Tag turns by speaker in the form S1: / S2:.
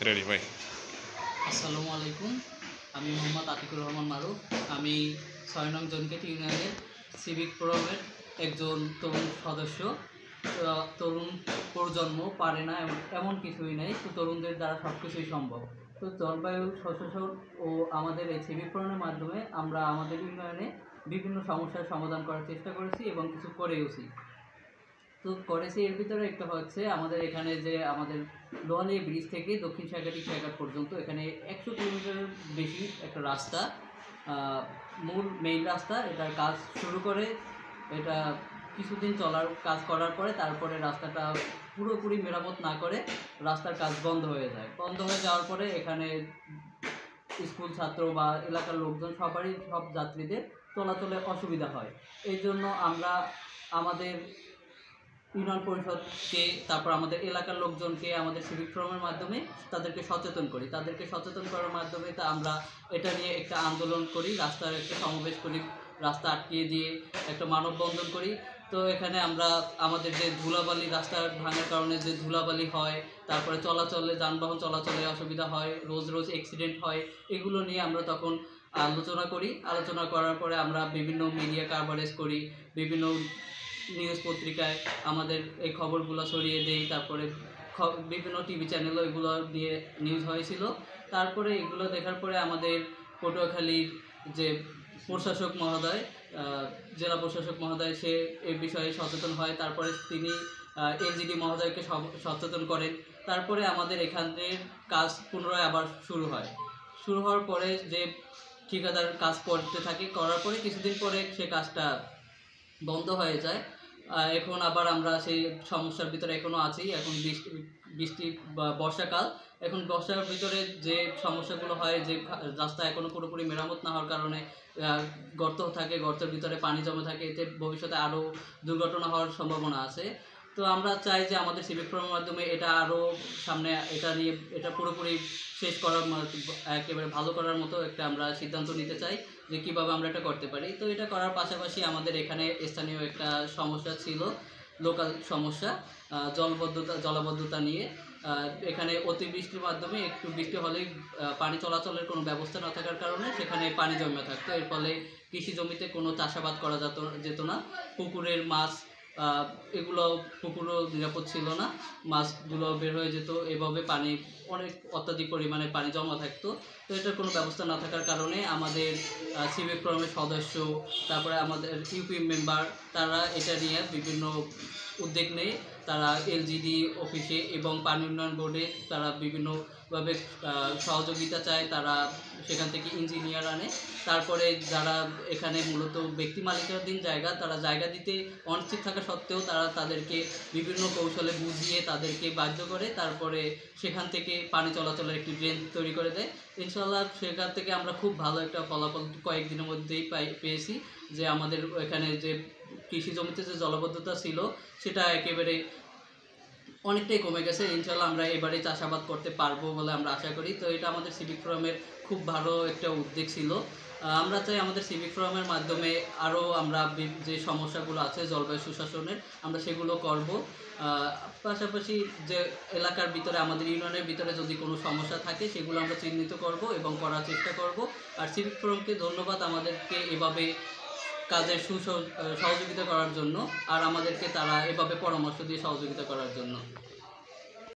S1: Ready ভাই।
S2: আসসালামু আলাইকুম। আমি মোহাম্মদ আতিকুর রহমান মারুফ। আমি ৬ নং জনকেট ইউনিয়নের সিভিক ফোরামের একজন তরুণ সদস্য। তরুণ প্রজন্ম পারে না এমন কিছুই নেই, তো তরুণদের দ্বারা সব কিছুই সম্ভব। তো জলবায়ু সচেতন ও আমাদের এই সিভিক ফোরামের মাধ্যমে আমরা আমাদের ইউনিয়নে বিভিন্ন সমস্যার সমাধান করার চেষ্টা করেছি এবং কিছু করেওছি। তো করেছি এর ভিতরে একটা হচ্ছে আমাদের এখানে যে আমাদের লোহানী ব্রিজ থেকে দক্ষিণ সাগরিক সাগর পর্যন্ত এখানে 100 কিলোমিটারের বেশি একটা রাস্তা, মূল মেইন রাস্তা, এটার কাজ শুরু করে এটা কিছুদিন কাজ করার পরে তারপরে রাস্তাটা পুরোপুরি মেরামত না করে রাস্তার কাজ বন্ধ হয়ে যায়। বন্ধ হয়ে যাওয়ার পরে এখানে স্কুল ছাত্র বা এলাকার লোকজন সব যাত্রীদের চলাচলে অসুবিধা হয়। এই জন্য আমরা আমাদের ইউনিয়ন পরিষদকে, তারপর আমাদের এলাকার লোকজনকে আমাদের সিভিক ফোরামের মাধ্যমে তাদেরকে সচেতন করি। তাদেরকে সচেতন করার মাধ্যমে আমরা এটা নিয়ে একটা আন্দোলন করি, রাস্তার একটা সমাবেশ করি, রাস্তা আটকিয়ে দিয়ে একটা মানববন্ধন করি। তো এখানে আমরা আমাদের যে ধুলাবালি, রাস্তা ভাঙার কারণে যে ধুলাবালি হয়, তারপরে যানবাহন চলাচলে অসুবিধা হয়, রোজ রোজ অ্যাক্সিডেন্ট হয়, এগুলো নিয়ে আমরা তখন আলোচনা করি। আলোচনা করার পরে আমরা বিভিন্ন মিডিয়া কাভারেজ করি, বিভিন্ন নিউজ পত্রিকায় আমাদের এই খবরগুলো ছড়িয়ে দেই। তারপরে বিভিন্ন টিভি চ্যানেলও এগুলো দিয়ে নিউজ হয়েছিল। তারপরে এগুলো দেখার পরে আমাদের পটুয়াখালীর যে প্রশাসক মহোদয়, জেলা প্রশাসক মহোদয়, সে এ বিষয়ে সচেতন হয়। তারপরে তিনি এলজিডি মহোদয়কে সচেতন করেন। তারপরে আমাদের এখানের কাজ পুনরায় আবার শুরু হয়। শুরু হওয়ার পরে যে ঠিকাদার কাজ করতে থাকে, করার পরে কিছুদিন পরে সে কাজটা বন্ধ হয়ে যায়। এখন আবার আমরা সেই সমস্যার ভিতরে এখনও আছি। এখন বৃষ্টি বা বর্ষাকাল, এখন বর্ষার ভিতরে যে সমস্যাগুলো হয়, যে রাস্তা এখনও পুরোপুরি মেরামত না হওয়ার কারণে গর্ত থাকে, গর্তের ভিতরে পানি জমে থাকে, এতে ভবিষ্যতে আরও দুর্ঘটনা হওয়ার সম্ভাবনা আছে। তো আমরা চাই যে আমাদের সিভিক ফোরামের মাধ্যমে এটা আরও সামনে, এটা পুরোপুরি শেষ করার, একেবারে ভালো করার মতো একটা আমরা সিদ্ধান্ত নিতে চাই যে কীভাবে আমরা এটা করতে পারি। তো এটা করার পাশাপাশি আমাদের এখানে স্থানীয় একটা সমস্যা ছিল, লোকাল সমস্যা, জলাবদ্ধতা নিয়ে। এখানে অতিবৃষ্টির মাধ্যমে একটু বৃষ্টি হলেই পানি চলাচলের কোনো ব্যবস্থা না থাকার কারণে সেখানে পানি জমে থাকতো। এর ফলে কৃষি জমিতে কোনো চাষাবাদ করা যেত না। পুকুরের মাছ, পুকুরও নিরাপদ ছিল না, মাছগুলো বের হয়ে যেত। এভাবে পানি অনেক অত্যাধিক পরিমাণে পানি জমা থাকতো। তো এটার কোনো ব্যবস্থা না থাকার কারণে আমাদের সিভিক ফোরামের সদস্য, তারপরে আমাদের ইউপি মেম্বার, তারা এটা নিয়ে বিভিন্ন উদ্যোগ নেয়। তারা এলজিডি অফিসে এবং পানি উন্নয়ন বোর্ডে তারা বিভিন্নভাবে সহযোগিতা চায়। তারা সেখান থেকে ইঞ্জিনিয়ার আনে। তারপরে যারা এখানে মূলত ব্যক্তি মালিকানাধীন জায়গা, তারা জায়গা দিতে অনিশ্চিত থাকা সত্ত্বেও তারা তাদেরকে বিভিন্ন কৌশলে বুঝিয়ে তাদেরকে বাধ্য করে তারপরে সেখান থেকে পানি চলাচলের একটি ড্রেন তৈরি করে দেয়। ইনশাআল্লাহ সেখান থেকে আমরা খুব ভালো একটা ফলাফল কয়েকদিনের মধ্যেই পেয়েছি, যে আমাদের এখানে যে কৃষি জমিতে যে জলাবদ্ধতা ছিল সেটা একেবারে অনেকটাই কমে গেছে। ইনশাআল্লাহ আমরা এবারে চাষাবাদ করতে পারবো বলে আমরা আশা করি। তো এটা আমাদের সিভিক ফোরামের খুব ভালো একটা উদ্যোগ ছিল। আমরা চাই আমাদের সিভিক ফোরামের মাধ্যমে আরও আমরা যে সমস্যাগুলো আছে জলবায়ু সুশাসনের, আমরা সেগুলো করব। পাশাপাশি যে এলাকার ভিতরে, আমাদের ইউনিয়নের ভিতরে যদি কোনো সমস্যা থাকে সেগুলো আমরা চিহ্নিত করব এবং করার চেষ্টা করব। আর সিভিক ফোরামকে ধন্যবাদ আমাদেরকে এভাবে কাজের সহযোগিতা করার জন্য, আর আমাদেরকে তারা এভাবে পরামর্শ দিয়ে সহযোগিতা করার জন্য।